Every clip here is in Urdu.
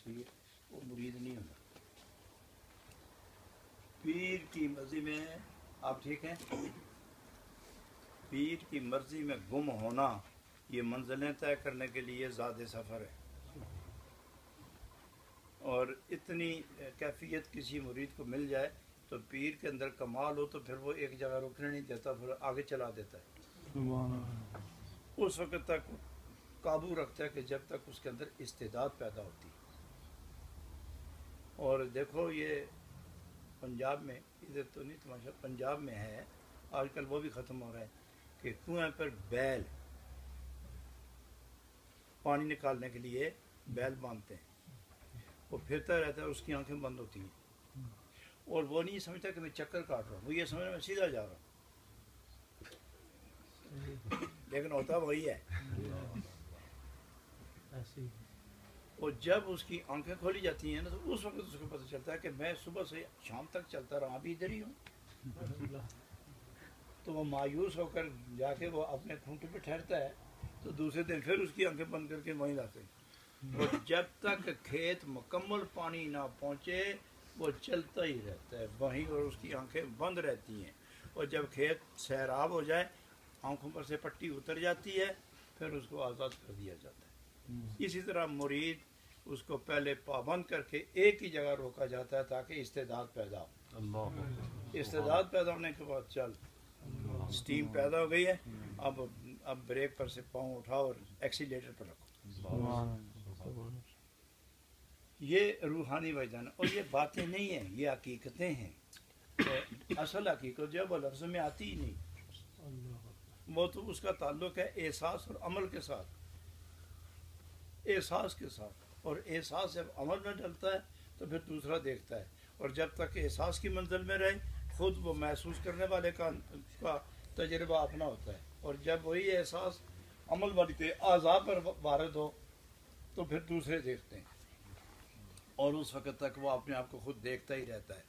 تصویر وہ مرید نہیں ہوتا. پیر کی مرضی میں آپ ٹھیک ہیں؟ پیر کی مرضی میں گم ہونا یہ منزلیں طے کرنے کے لیے زیادہ سفر ہے. اور اتنی کیفیت کسی مرید کو مل جائے تو پیر کے اندر کمال ہو تو پھر وہ ایک جگہ رکنے نہیں دیتا، پھر آگے چلا دیتا ہے. اس وقت تک قابو رکھتا ہے کہ جب تک اس کے اندر استعداد پیدا ہوتی ہے. اور دیکھو یہ پنجاب میں، ادھر تو نہیں تماشا، پنجاب میں ہے آج کل، وہ بھی ختم ہو رہا ہے کہ کنویں پر بیل پانی نکالنے کے لیے بیل باندھتے ہیں، وہ پھرتا رہتا ہے، اس کی آنکھیں بند ہوتی ہیں اور وہ نہیں سمجھتا کہ میں چکر کاٹ رہا ہوں، وہ یہ سمجھ میں سیدھا جا رہا ہوں، لیکن ہوتا وہی ہے. اور جب اس کی آنکھیں کھولی جاتی ہیں نا تو اس وقت اس کو پتہ چلتا ہے کہ میں صبح سے شام تک چلتا رہا ابھی ادھر ہی ہوں. تو وہ مایوس ہو کر جا کے وہ اپنے کھونٹے پہ ٹھہرتا ہے تو دوسرے دن پھر اس کی آنکھیں بند کر کے وہیں لاتے ہیں. اور جب تک کھیت مکمل پانی نہ پہنچے وہ چلتا ہی رہتا ہے وہیں، اور اس کی آنکھیں بند رہتی ہیں. اور جب کھیت سیراب ہو جائے، آنکھوں پر سے پٹی اتر جاتی ہے، پھر اس کو آزاد کر دیا جاتا ہے. اسی طرح مرید اس کو پہلے پابند کر کے ایک ہی جگہ روکا جاتا ہے تاکہ استعداد پیدا ہو. استعداد پیدا ہونے کے بعد چل سٹیم پیدا ہو گئی ہے، اب بریک پر سے پاؤں اٹھاؤ اور ایکسیلیٹر پر رکھو. یہ روحانی وجدان، اور یہ باتیں نہیں ہیں، یہ حقیقتیں ہیں. اصل حقیقت جو ہے وہ لفظ میں آتی ہی نہیں، وہ تو اس کا تعلق ہے احساس اور عمل کے ساتھ، احساس کے ساتھ. اور احساس جب عمل میں ڈلتا ہے تو پھر دوسرا دیکھتا ہے. اور جب تک احساس کی منزل میں رہے خود وہ محسوس کرنے والے کا تجربہ اپنا ہوتا ہے. اور جب وہی احساس عمل والی پہ اعضاء پر وارد ہو تو پھر دوسرے دیکھتے ہیں، اور اس وقت تک وہ اپنے آپ کو خود دیکھتا ہی رہتا ہے.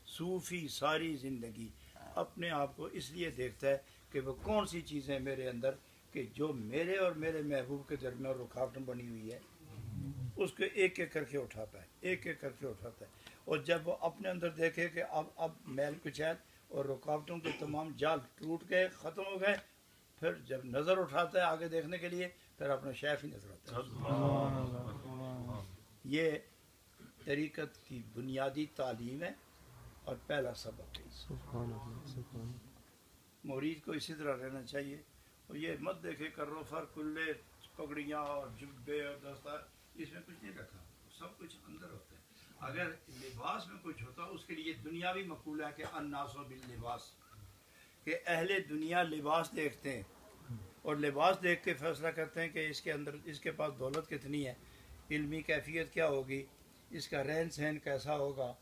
صوفی ساری زندگی اپنے آپ کو اس لیے دیکھتا ہے کہ وہ کون سی چیزیں میرے اندر کہ جو میرے اور میرے محبوب کے درمیان رکاوٹ بنی ہوئی ہے اس کو ایک ایک کر کے اٹھاتا ہے، ایک ایک کر کے اٹھاتا ہے. اور جب وہ اپنے اندر دیکھے کہ اب میل کچیل اور رکاوٹوں کے تمام جال ٹوٹ گئے، ختم ہو گئے، پھر جب نظر اٹھاتا ہے آگے دیکھنے کے لیے پھر اپنا شیخ ہی نظر آتا ہے. یہ طریقت کی بنیادی تعلیم ہے اور پہلا سبق ہے. مرید کو اسی طرح رہنا چاہیے. اور یہ مت دیکھے کرو فر کلے پگڑیاں اور جبے اور دستار، اس میں کچھ نہیں رکھا، سب کچھ اندر ہوتا ہے. اگر لباس میں کچھ ہوتا اس کے لیے دنیاوی مقولہ ہے کہ الناس باللباس، کہ اہل دنیا لباس دیکھتے ہیں اور لباس دیکھ کے فیصلہ کرتے ہیں کہ اس کے اندر اس کے پاس دولت کتنی ہے، علمی کیفیت کیا ہوگی، اس کا رہن سہن کیسا ہوگا،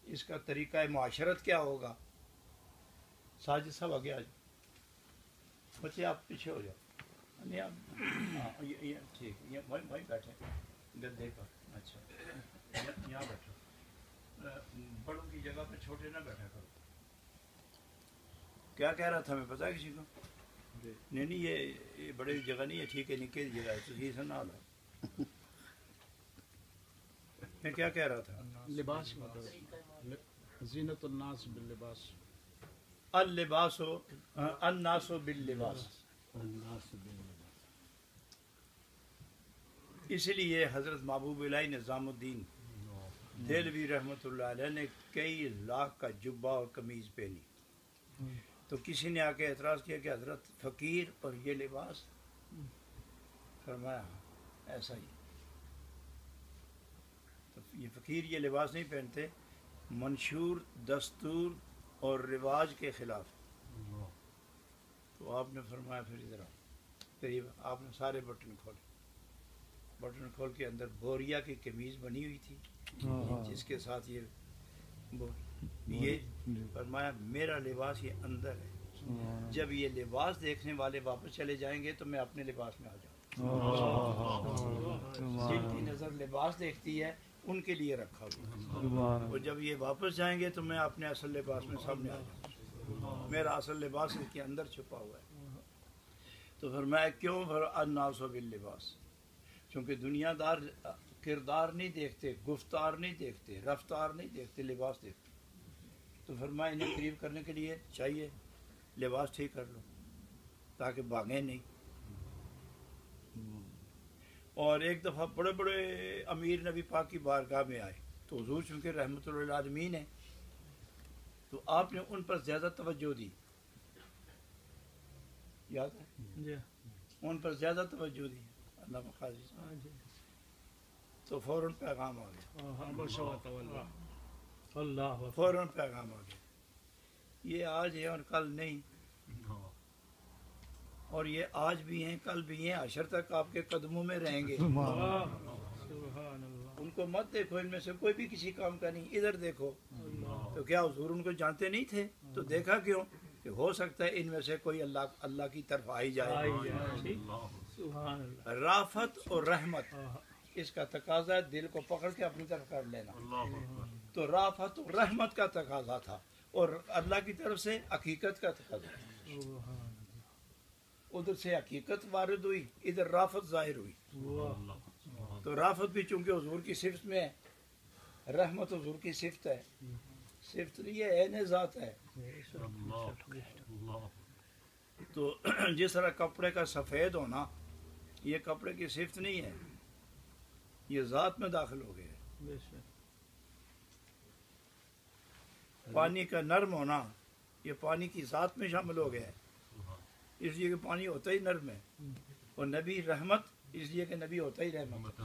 اس کا طریقہ معاشرت کیا ہوگا. ساجد صاحب آگے آ جاؤ، بچے آپ پیچھے ہو جاؤ. نہیں آپ ٹھیک وہیں بیٹھے گدے پر. اچھا یہاں بیٹھو، بڑوں کی جگہ پہ چھوٹے نہ بیٹھا کرو. کیا کہہ رہا تھا میں پتا ہے کسی کو؟ نہیں یہ بڑی جگہ نہیں ہے، ٹھیک ہے نکے جگہ ہے تو یہ سنا لو. میں کیا کہہ رہا تھا؟ لباس زینت الناس باللباس، اللباس الناس باللباس. اسی لیے حضرت محبوب الہی نظام الدین دہلوی رحمۃ اللہ علیہ نے کئی لاکھ کا جبہ اور قمیض پہنی. تو کسی نے آ کے اعتراض کیا کہ حضرت فقیر اور یہ لباس، فرمایا ایسا ہی. تو یہ فقیر یہ لباس نہیں پہنتے، منشور دستور اور رواج کے خلاف. تو آپ نے فرمایا پھر ادھر آؤ. پھر آپ نے سارے بٹن کھولے، بٹن کھول کے اندر بوریا کی قمیض بنی ہوئی تھی جس کے ساتھ یہ فرمایا میرا لباس یہ اندر ہے. جب یہ لباس دیکھنے والے واپس چلے جائیں گے تو میں اپنے لباس میں آ جاؤں. جن کی نظر لباس دیکھتی ہے ان کے لیے رکھا ہوا، اور جب یہ واپس جائیں گے تو میں اپنے اصل لباس میں سامنے آ جاؤں. میرا اصل لباس ان کے اندر چھپا ہوا ہے. تو فرمایا کیوں؟ الناس باللباس، چونکہ دنیا دار کردار نہیں دیکھتے، گفتار نہیں دیکھتے، رفتار نہیں دیکھتے، لباس دیکھتے. تو فرمایا انہیں قریب کرنے کے لیے چاہیے لباس ٹھیک کر لو تاکہ بھاگیں نہیں. اور ایک دفعہ بڑے بڑے امیر نبی پاک کی بارگاہ میں آئے تو حضور چونکہ رحمت للعالمین ہیں تو آپ نے ان پر زیادہ توجہ دی. یاد ہے جی ان پر زیادہ توجہ دی اللہ مخاضی تو فوراً پیغام آ گیا، اللہ فوراً پیغام آ گیا. یہ آج ہے اور کل نہیں، اور یہ آج بھی ہیں کل بھی ہیں، حشر تک آپ کے قدموں میں رہیں گے. سبحان اللہ ان کو مت دیکھو ان میں سے کوئی بھی کسی کام کا نہیں، ادھر دیکھو. تو کیا حضور ان کو جانتے نہیں تھے؟ تو دیکھا کیوں کہ ہو سکتا ہے ان میں سے کوئی اللہ کی طرف آئی جائے. سبحان اللہ رافت اور رحمت اس کا تقاضا ہے دل کو پکڑ کے اپنی طرف کر لینا. تو رافت اور رحمت کا تقاضا تھا اور اللہ کی طرف سے حقیقت کا تقاضا تھا. ادھر سے حقیقت وارد ہوئی، ادھر رافت ظاہر ہوئی. تو رافت بھی چونکہ حضور کی صفت میں ہے، رحمت حضور کی صفت ہے، صفت نہیں ہے عین ذات ہے. تو جس طرح کپڑے کا سفید ہونا یہ کپڑے کی صفت نہیں ہے، یہ ذات میں داخل ہو گئے. پانی کا نرم ہونا یہ پانی کی ذات میں شامل ہو گیا ہے، اس لیے کہ پانی ہوتا ہی نرم ہے. اور نبی رحمت اس لیے کہ نبی ہوتا ہی رحمت.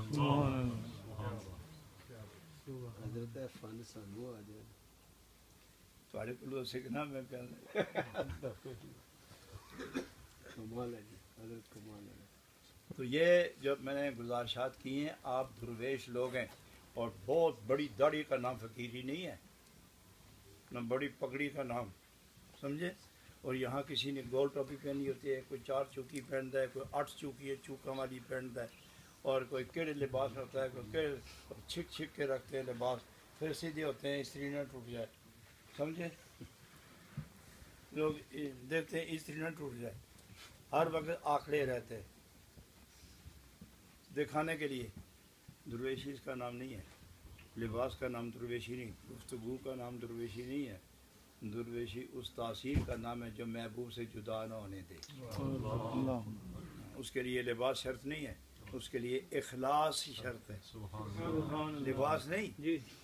حضرت فن سانو آ جائے تھوڑے کو سیکھنا میں کمال ہے جی، حضرت کمال ہے. تو یہ جو میں نے گزارشات کی ہیں، آپ درویش لوگ ہیں اور بہت بڑی داڑھی کا نام فقیری نہیں ہے، نہ بڑی پگڑی کا نام، سمجھے. اور یہاں کسی نے گول ٹوپی پہنی ہوتی ہے، کوئی 4 چوکی پہنتا ہے، کوئی 8 چوکی ہے چوکا والی پہنتا ہے، اور کوئی کیڑے لباس ہوتا ہے، کوئی کیڑے چھک چھک کے رکھتے ہیں لباس، پھر سیدھے ہوتے ہیں استری نہ ٹوٹ جائے، سمجھے. لوگ دیکھتے ہیں استری نہ ٹوٹ جائے، ہر وقت آکڑے رہتے ہیں دکھانے کے لیے. درویشی اس کا نام نہیں ہے، لباس کا نام درویشی نہیں، گفتگو کا نام درویشی نہیں ہے. درویشی اس تاثیر کا نام ہے جو محبوب سے جدا نہ ہونے دے. اس کے لیے لباس شرط نہیں ہے، اس کے لیے اخلاص ہی شرط ہے، لباس نہیں،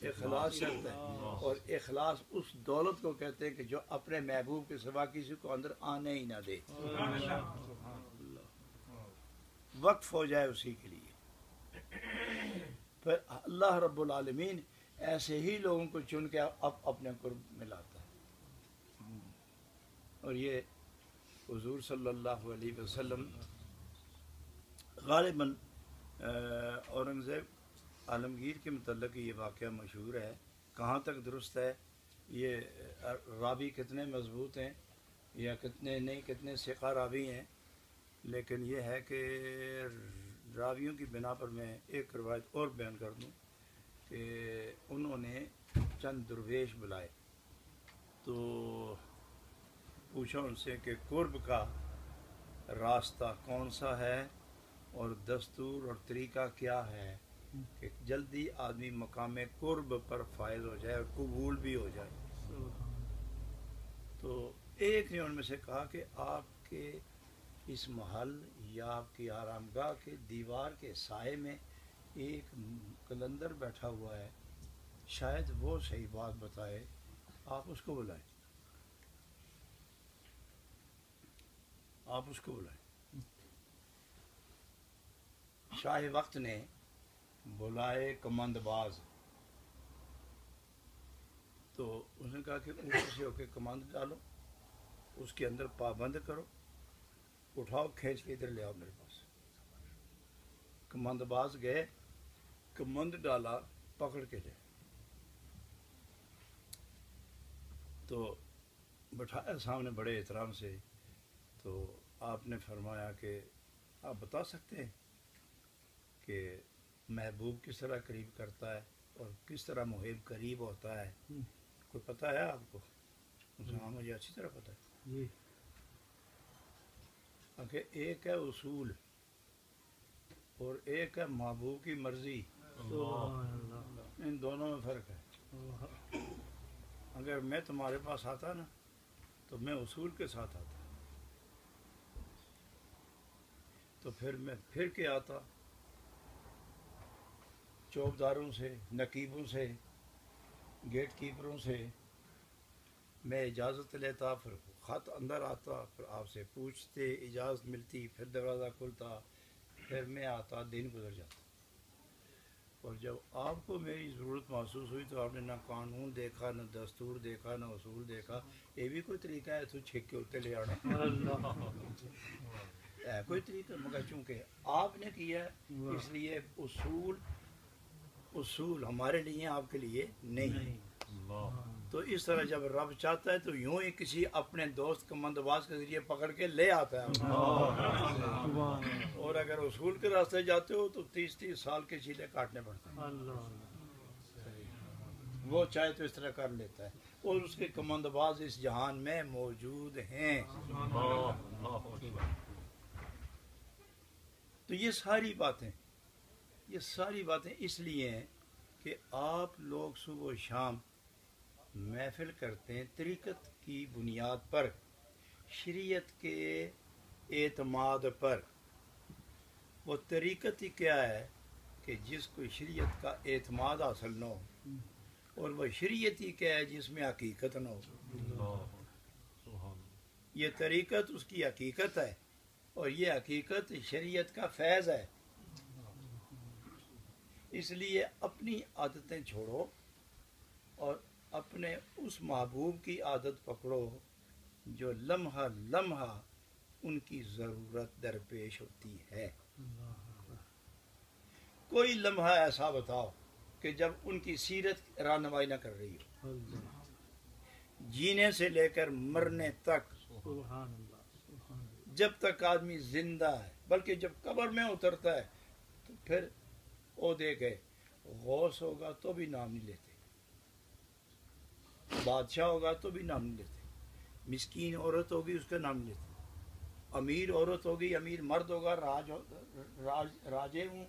اخلاص شرط ہے. اور اخلاص اس دولت کو کہتے ہیں کہ جو اپنے محبوب کے سوا کسی کو اندر آنے ہی نہ دے، وقف ہو جائے اسی کے لیے. پھر اللہ رب العالمین ایسے ہی لوگوں کو چن کے اپنے قرب میں لاتا ہے. اور یہ حضور صلی اللہ علیہ وسلم غالباً اورنگزیب عالمگیر کے متعلق یہ واقعہ مشہور ہے. کہاں تک درست ہے یہ راوی کتنے مضبوط ہیں یا کتنے نہیں، کتنے ثقہ راوی ہیں، لیکن یہ ہے کہ راویوں کی بنا پر میں ایک روایت اور بیان کر دوں کہ انہوں نے چند درویش بلائے تو پوچھا ان سے کہ قرب کا راستہ کون سا ہے اور دستور اور طریقہ کیا ہے کہ جلدی آدمی مقام قرب پر فائز ہو جائے اور قبول بھی ہو جائے. تو ایک نے ان میں سے کہا کہ آپ کے اس محل یا آپ کی آرام گاہ کے دیوار کے سائے میں ایک قلندر بیٹھا ہوا ہے، شاید وہ صحیح بات بتائے، آپ اس کو بلائیں. آپ اس کو بلائیں. شاہ وقت نے بلائے کمند باز تو اس نے کہا کہ اوپر سے ہو کے کمند ڈالو، اس کے اندر پابند کرو، اٹھاؤ کھینچ کے ادھر لے آؤ میرے پاس. کمند باز گئے، کمند ڈالا، پکڑ کے لے تو بٹھایا سامنے بڑے احترام سے. تو آپ نے فرمایا کہ آپ بتا سکتے ہیں کہ محبوب کس طرح قریب کرتا ہے اور کس طرح محب قریب ہوتا ہے، کوئی پتہ ہے آپ کو؟ ہاں مجھے اچھی طرح پتہ ہے. کہ ایک ہے اصول اور ایک ہے محبوب کی مرضی. سبحان اللہ ان دونوں میں فرق ہے. اگر میں تمہارے پاس آتا نا تو میں اصول کے ساتھ آتا, تو پھر میں پھر کے آتا چوبداروں سے, نقیبوں سے, گیٹ کیپروں سے میں اجازت لیتا, پھر خط اندر آتا, پھر آپ سے پوچھتے, اجازت ملتی, پھر دروازہ کھلتا, پھر میں آتا, دن گزر جاتا. اور جب آپ کو میری ضرورت محسوس ہوئی تو آپ نے نہ قانون دیکھا, نہ دستور دیکھا, نہ اصول دیکھا. یہ بھی کوئی طریقہ ہے تو چھک کے اتنے لے آنا, ہے کوئی طریقہ؟ مگر چونکہ آپ نے کیا اس لیے اصول ہمارے لیے, آپ کے لیے نہیں. تو اس طرح جب رب چاہتا ہے تو یوں ہی کسی اپنے دوست کا مندواز کے ذریعے پکڑ کے لے آتا ہے. اور اگر اصول کے راستے جاتے ہو تو 30 سال کے چیلے کاٹنے پڑتے ہیں. وہ چاہے تو اس طرح کر لیتا ہے, اور اس کے کمندباز اس جہان میں موجود ہیں. تو یہ ساری باتیں اس لیے ہیں کہ آپ لوگ صبح و شام محفل کرتے ہیں طریقت کی بنیاد پر, شریعت کے اعتماد پر. وہ طریقت ہی کیا ہے کہ جس کو شریعت کا اعتماد حاصل نہ ہو, اور وہ شریعت ہی کیا ہے جس میں حقیقت نہ ہو. یہ طریقت اس کی حقیقت ہے, اور یہ حقیقت شریعت کا فیض ہے. اس لیے اپنی عادتیں چھوڑو اور اپنے اس محبوب کی عادت پکڑو جو لمحہ لمحہ ان کی ضرورت درپیش ہوتی ہے. کوئی لمحہ ایسا بتاؤ کہ جب ان کی سیرت رہنمائی نہ کر رہی ہو, جینے سے لے کر مرنے تک, جب تک آدمی زندہ ہے, بلکہ جب قبر میں اترتا ہے تو پھر وہ دیکھے غوث ہوگا تو بھی نام نہیں لیتے, بادشاہ ہوگا تو بھی نام نہیں لیتے, مسکین عورت ہوگی اس کا نام نہیں لیتے, امیر عورت ہوگی, امیر مرد ہوگا, راجے ہوں,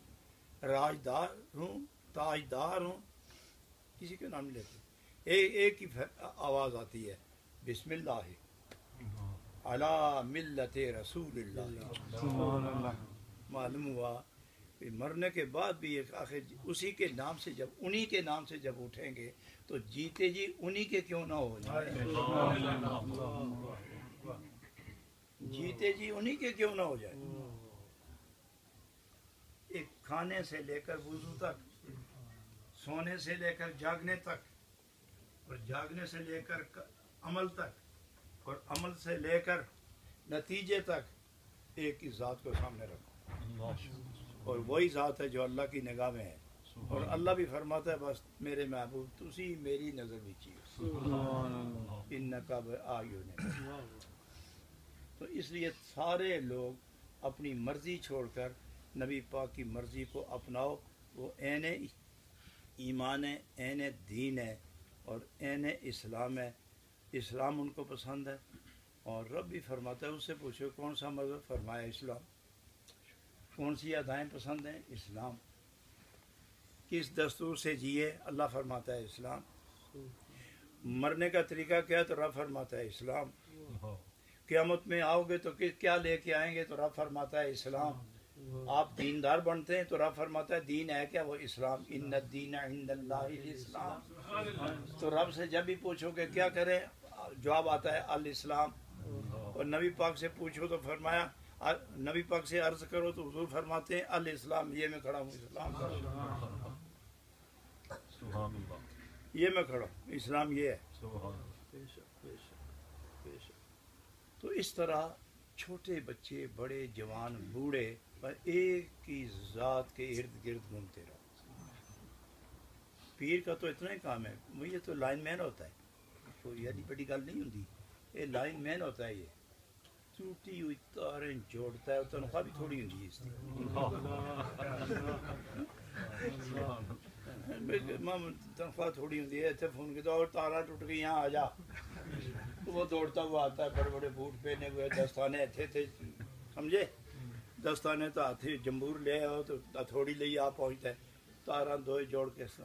راجدار ہوں, تاجدار ہوں, کسی کا نام نہیں لیتے. ایک ہی آواز آتی ہے, بسم اللہ علی ملت رسول اللہ. معلوم ہوا کہ مرنے کے بعد بھی آخر اسی کے نام سے, جب انہی کے نام سے جب اٹھیں گے تو جیتے جی انہی کے کیوں نہ ہو جائیں, جیتے جی انہی کے کیوں نہ ہو جائے. ایک کھانے سے لے کر وضو تک, سونے سے لے کر جاگنے تک, اور جاگنے سے لے کر عمل تک, اور عمل سے لے کر نتیجے تک ایک ہی ذات کو سامنے رکھو, اور وہی ذات ہے جو اللہ کی نگاہ میں ہے. اور اللہ بھی فرماتا ہے بس میرے محبوب تسی میری نظر بھی چاہیے, انکا بآیوننا. تو اس لیے سارے لوگ اپنی مرضی چھوڑ کر نبی پاک کی مرضی کو اپناؤ. وہ عین ایمان ہے, عین دین ہے, اور عین اسلام ہے. اسلام ان کو پسند ہے, اور رب بھی فرماتا ہے اس سے پوچھو کون سا مذہب, فرمایا اسلام. کون سی ادائیں پسند ہیں, اسلام. کس دستور سے جیے, اللہ فرماتا ہے اسلام. مرنے کا طریقہ کیا ہے تو رب فرماتا ہے اسلام. قیامت میں آؤ گے تو کیا لے کے آئیں گے تو رب فرماتا ہے اسلام. آپ دیندار بنتے ہیں تو رب فرماتا ہے دین ہے کیا, وہ اسلام. ان الدین عند اللہ الاسلام. تو رب سے جب بھی پوچھو کہ کیا کریں, جواب آتا ہے الاسلام. اور نبی پاک سے پوچھو تو فرمایا, نبی پاک سے عرض کرو تو حضور فرماتے ہیں الاسلام, یہ میں کھڑا ہوں اسلام کرو, یہ میں کھڑا ہوں اسلام یہ ہے. تو اس طرح چھوٹے بچے, بڑے, جوان, بوڑھے پر ایک ہی ذات کے ارد گرد گھومتے رہو. پیر کا تو اتنا ہی کام ہے, یہ تو لائن مین ہوتا ہے, کوئی ایسی بڑی گل نہیں ہوتی, یہ لائن مین ہوتا ہے. یہ ٹوٹی ہوئی تاریں جوڑتا ہے, تنخواہ بھی تھوڑی ہوتی ہے اس کی, تنخواہ تھوڑی ہوتی ہے. اتنے فون کیا اور تارا ٹوٹ گئی, یہاں آ جا. وہ دوڑتا ہوا آتا ہے, بڑے بڑے بوٹ پہنے ہوئے, دستانے اتنے تھے, سمجھے, دستانے تو ہاتھی جمبور لے آؤ تو تھوڑی لے آ پہنچتا ہے. ਤਾਰਾਂ ਦੋਏ ਜੋੜ ਕੇ ਇਸ ਤਰ੍ਹਾਂ